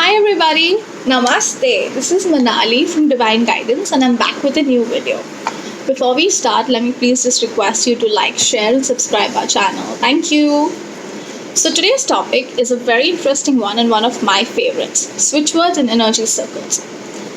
Hi everybody, Namaste. This is Manali from Divine Guidance and I'm back with a new video. Before we start, let me please just request you to like, share and subscribe our channel. Thank you. So today's topic is a very interesting one and one of my favorites, switch words and energy circles.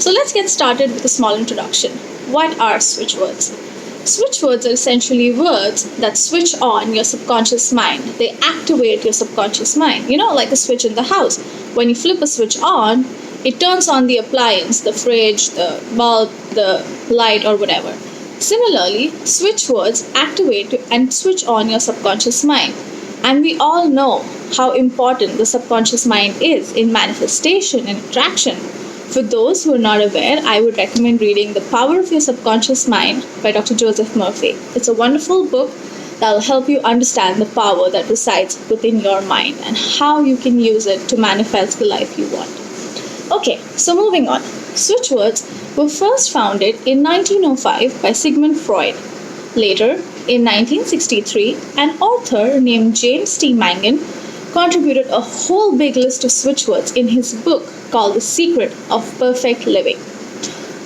So let's get started with a small introduction. What are switch words? Switch words are essentially words that switch on your subconscious mind. They activate your subconscious mind. Like a switch in the house. When you flip a switch on, it turns on the appliance, the fridge, the bulb, the light or whatever. Similarly, switch words activate and switch on your subconscious mind. And we all know how important the subconscious mind is in manifestation and attraction. For those who are not aware, I would recommend reading The Power of Your Subconscious Mind by Dr. Joseph Murphy. It's a wonderful book that will help you understand the power that resides within your mind and how you can use it to manifest the life you want. Okay, so moving on. Switch words were first founded in 1905 by Sigmund Freud. Later, in 1963, an author named James T. Mangan contributed a whole big list of switch words in his book called The Secret of Perfect Living.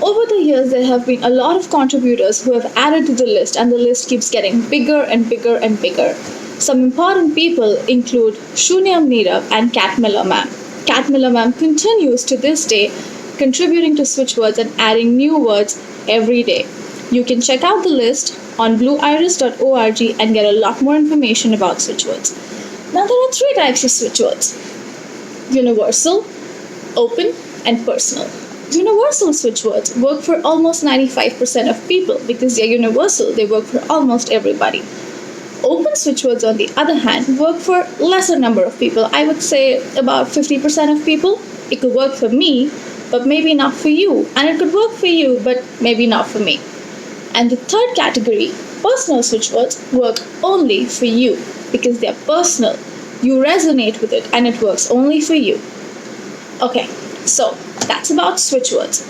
Over the years, there have been a lot of contributors who have added to the list, and the list keeps getting bigger and bigger and bigger. Some important people include 𝕾𝖜𝖎𝖙𝖈𝖍𝖜𝖔 and 𝕬𝖎𝑚𝑎𝑚. 𝕬𝖎𝑚𝑎𝑚 continues to this day, contributing to switch words and adding new words every day. You can check out the list on 𝕬𝖎𝑚_iris.org and get a lot more information about switch words. Now, there are three types of switch words: universal, open, and personal. Universal switch words work for almost 95% of people because they're universal. They work for almost everybody. Open switch words, on the other hand, work for lesser number of people. I would say about 50% of people. It could work for me, but maybe not for you. And it could work for you, but maybe not for me. And the third category, personal switch words, work only for you because they're personal. You resonate with it and it works only for you. Okay, so that's about switch words.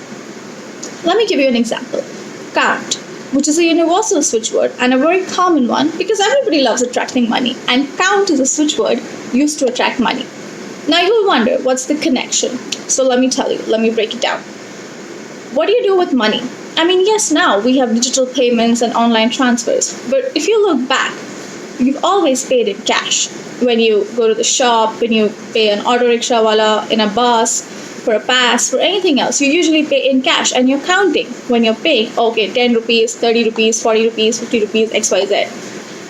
Let me give you an example. Count, which is a universal switch word and a very common one because everybody loves attracting money, and count is a switch word used to attract money. Now you'll wonder, what's the connection? So let me tell you, let me break it down. What do you do with money? I mean, yes, now we have digital payments and online transfers, but if you look back, you've always paid in cash. When you go to the shop, when you pay an auto rickshaw wala, in a bus, for a pass, for anything else, you usually pay in cash and you're counting when you're paying, okay, 10 rupees, 30 rupees, 40 rupees, 50 rupees, XYZ.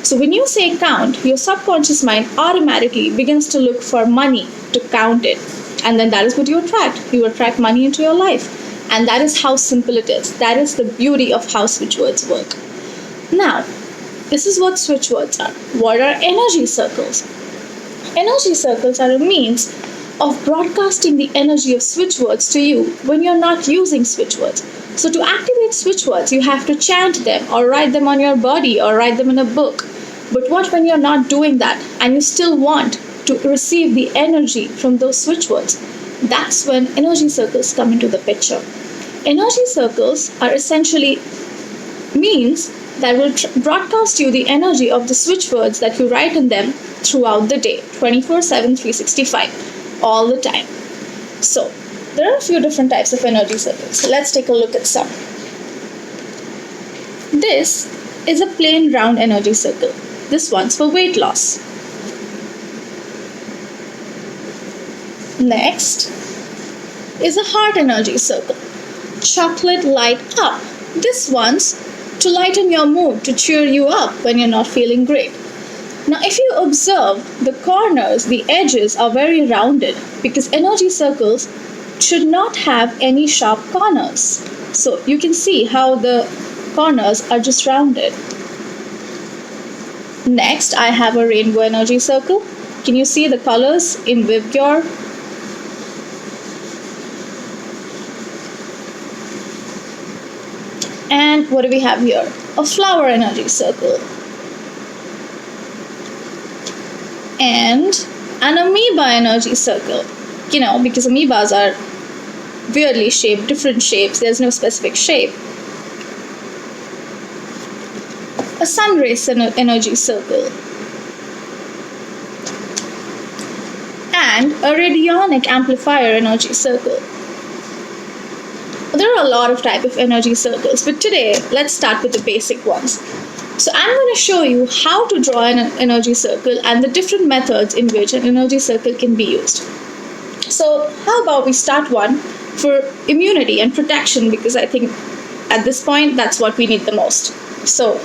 So when you say count, your subconscious mind automatically begins to look for money to count it. And then that is what you attract. You attract money into your life. And that is how simple it is. That is the beauty of how switch words work. Now, this is what switch words are. What are energy circles? Energy circles are a means of broadcasting the energy of switch words to you when you're not using switch words. So to activate switch words, you have to chant them or write them on your body or write them in a book. But what when you're not doing that and you still want to receive the energy from those switch words? That's when energy circles come into the picture. Energy circles are essentially means that will broadcast you the energy of the switch words that you write in them throughout the day, 24/7, 365, all the time. So, there are a few different types of energy circles. So let's take a look at some. This is a plain round energy circle. This one's for weight loss. Next is a heart energy circle. Chocolate light up. This one's to lighten your mood, to cheer you up when you're not feeling great. Now, if you observe, the corners, the edges are very rounded because energy circles should not have any sharp corners. So you can see how the corners are just rounded. Next, I have a rainbow energy circle. Can you see the colors in 𝕬𝖑𝖈𝖍𝖜𝖔? And what do we have here? A flower energy circle. And an amoeba energy circle. Because amoebas are weirdly shaped, different shapes. There's no specific shape. A sun rays energy circle. and a radionic amplifier energy circle. There are a lot of types of energy circles, but today let's start with the basic ones. So I'm going to show you how to draw an energy circle and the different methods in which an energy circle can be used. So how about we start one for immunity and protection, because I think at this point that's what we need the most. So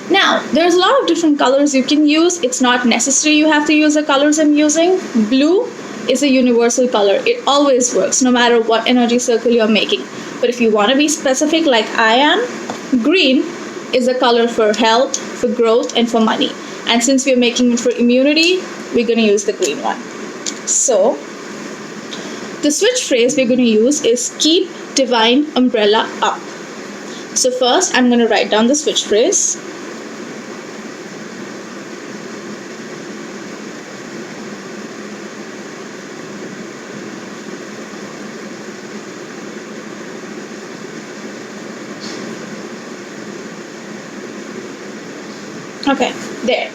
now there's a lot of different colors you can use. It's not necessary you have to use the colors I'm using. Blue is a universal color. It always works no matter what energy circle you're making. But if you want to be specific like I am, green is a color for health, for growth, and for money. And since we're making it for immunity, we're going to use the green one. So the switch phrase we're going to use is keep divine umbrella up. So first I'm going to write down the switch phrase. Okay, there.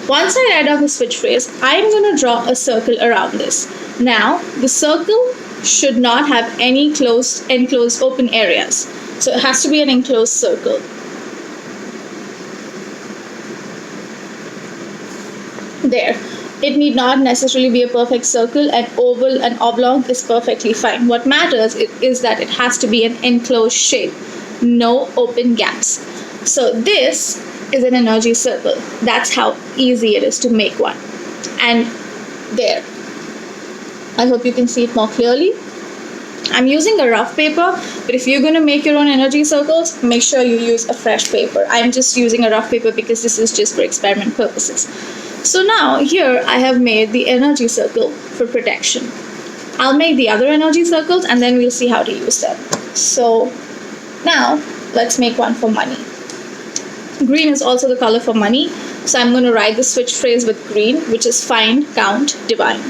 Once I write down the switch phrase, I'm going to draw a circle around this. Now, the circle should not have any enclosed open areas. So it has to be an enclosed circle. There. It need not necessarily be a perfect circle. An oval, an oblong is perfectly fine. What matters is that it has to be an enclosed shape. No open gaps. So this is an energy circle. That's how easy it is to make one. And there. I hope you can see it more clearly. I'm using a rough paper, but if you're going to make your own energy circles, make sure you use a fresh paper. I'm just using a rough paper because this is just for experiment purposes. So now here I have made the energy circle for protection. I'll make the other energy circles and then we'll see how to use them. So now let's make one for money. Green is also the color for money, so I'm going to write the switch phrase with green, which is find, count, divine.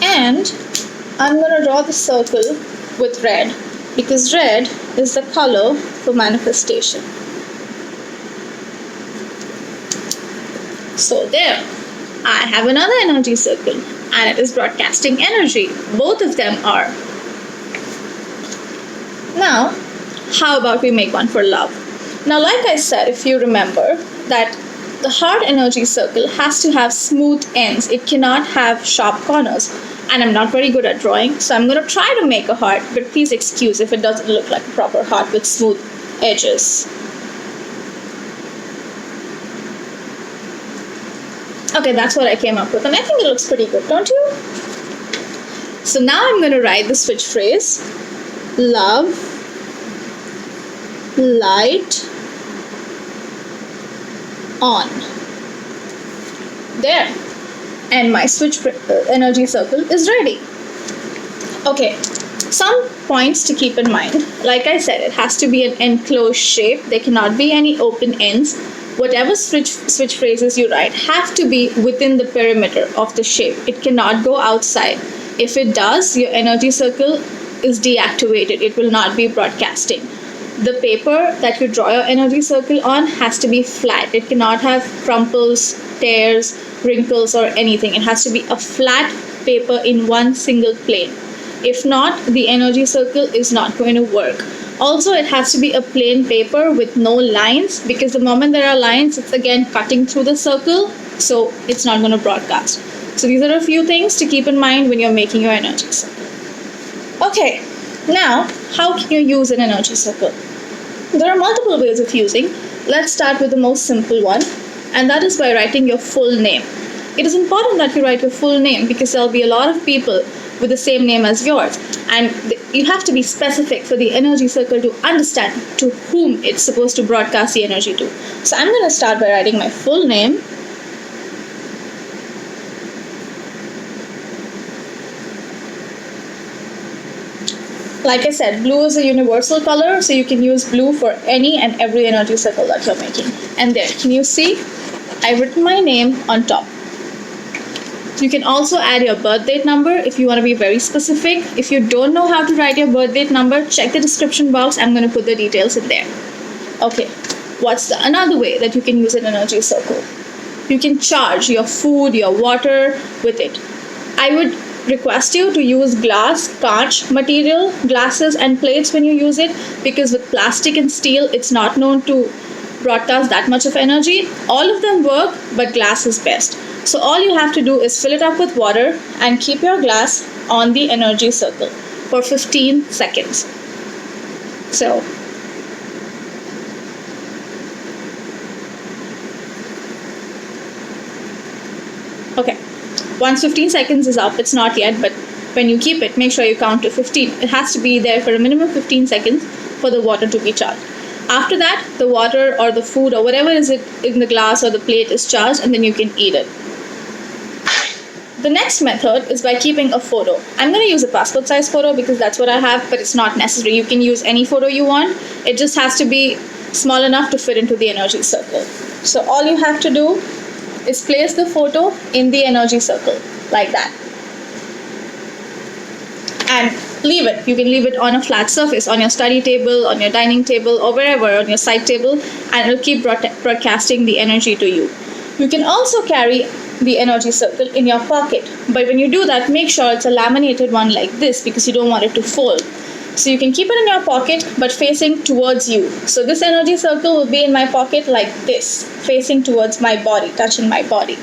And I'm going to draw the circle with red, because red is the color for manifestation. So there. I have another energy circle and it is broadcasting energy. Both of them are. Now, how about we make one for love? Now, like I said, if you remember, that the heart energy circle has to have smooth ends. It cannot have sharp corners. And I'm not very good at drawing, so I'm going to try to make a heart, but please excuse if it doesn't look like a proper heart with smooth edges. Okay, that's what I came up with, and I think it looks pretty good, don't you? So now I'm going to write the switch phrase, love, light, on. There. And my switch energy circle is ready. Okay, some points to keep in mind. Like I said, it has to be an enclosed shape. There cannot be any open ends. Whatever switch phrases you write have to be within the perimeter of the shape. It cannot go outside. If it does, your energy circle is deactivated. It will not be broadcasting. The paper that you draw your energy circle on has to be flat. It cannot have crumples, tears, wrinkles, or anything. It has to be a flat paper in one single plane. If not, the energy circle is not going to work. Also, it has to be a plain paper with no lines, because the moment there are lines, it's again cutting through the circle, so it's not going to broadcast. So these are a few things to keep in mind when you're making your energy circle. Okay, now how can you use an energy circle? There are multiple ways of using. Let's start with the most simple one, and that is by writing your full name. It is important that you write your full name because there'll be a lot of people with the same name as yours, and you have to be specific for the energy circle to understand to whom it's supposed to broadcast the energy to. So I'm going to start by writing my full name. Like I said, blue is a universal color, so you can use blue for any and every energy circle that you're making. And there, can you see? I've written my name on top. You can also add your birth date number if you want to be very specific. If you don't know how to write your birth date number, check the description box. I'm going to put the details in there. Okay, what's another way that you can use an energy circle? You can charge your food, your water with it. I would request you to use glass, kaanch material, glasses and plates when you use it, because with plastic and steel, it's not known to broadcast that much of energy. All of them work, but glass is best. So all you have to do is fill it up with water and keep your glass on the energy circle for 15 seconds. So okay, once 15 seconds is up, it's not yet, but when you keep it, make sure you count to 15. It has to be there for a minimum 15 seconds for the water to be charged. After that, the water or the food or whatever is in the glass or the plate is charged, and then you can eat it. The next method is by keeping a photo. I'm going to use a passport size photo because that's what I have, but it's not necessary. You can use any photo you want. It just has to be small enough to fit into the energy circle. So all you have to do is place the photo in the energy circle like that. And leave it. You can leave it on a flat surface, on your study table, on your dining table, or wherever, on your side table, and it'll keep broadcasting the energy to you. You can also carry the energy circle in your pocket, but when you do that, make sure it's a laminated one like this, because you don't want it to fold. So you can keep it in your pocket, but facing towards you. So this energy circle will be in my pocket like this, facing towards my body, touching my body.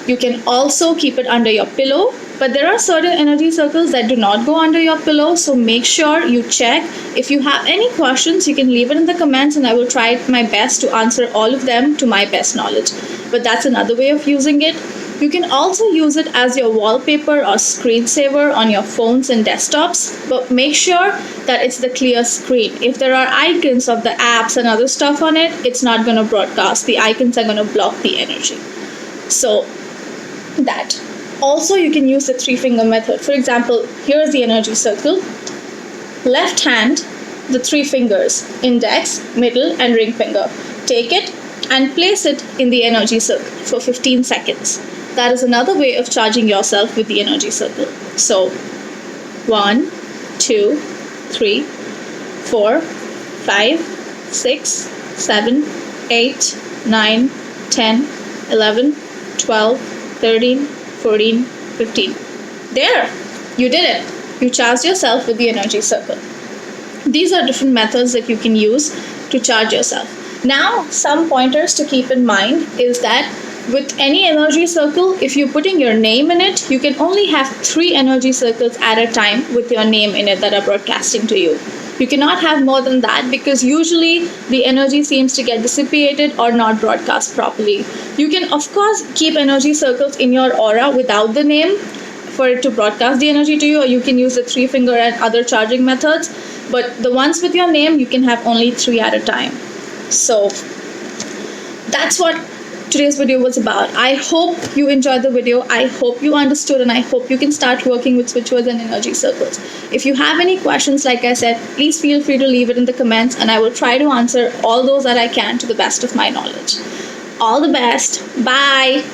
You can also keep it under your pillow, but there are certain energy circles that do not go under your pillow, so make sure you check. If you have any questions, you can leave it in the comments and I will try my best to answer all of them to my best knowledge. But that's another way of using it. You can also use it as your wallpaper or screensaver on your phones and desktops, but make sure that it's the clear screen. If there are icons of the apps and other stuff on it, it's not going to broadcast. The icons are going to block the energy. So that. Also, you can use the 3-finger method. For example, here is the energy circle. Left hand, the 3 fingers, index, middle, and ring finger. Take it and place it in the energy circle for 15 seconds. That is another way of charging yourself with the energy circle. So 1, 2, 3, 4, 5, 6, 7, 8, 9, 10, 11, 12, 13, 14, 15. There! You did it! You charged yourself with the energy circle. These are different methods that you can use to charge yourself. Now, some pointers to keep in mind is that with any energy circle, if you're putting your name in it, you can only have 3 energy circles at a time with your name in it that are broadcasting to you. You cannot have more than that, because usually the energy seems to get dissipated or not broadcast properly. You can of course keep energy circles in your aura without the name for it to broadcast the energy to you, or you can use the 3-finger and other charging methods, but the ones with your name, you can have only 3 at a time. So that's what today's video was about. I hope you enjoyed the video. I hope you understood, and I hope you can start working with switch words and energy circles. If you have any questions, like I said, please feel free to leave it in the comments, and I will try to answer all those that I can to the best of my knowledge. All the best. Bye.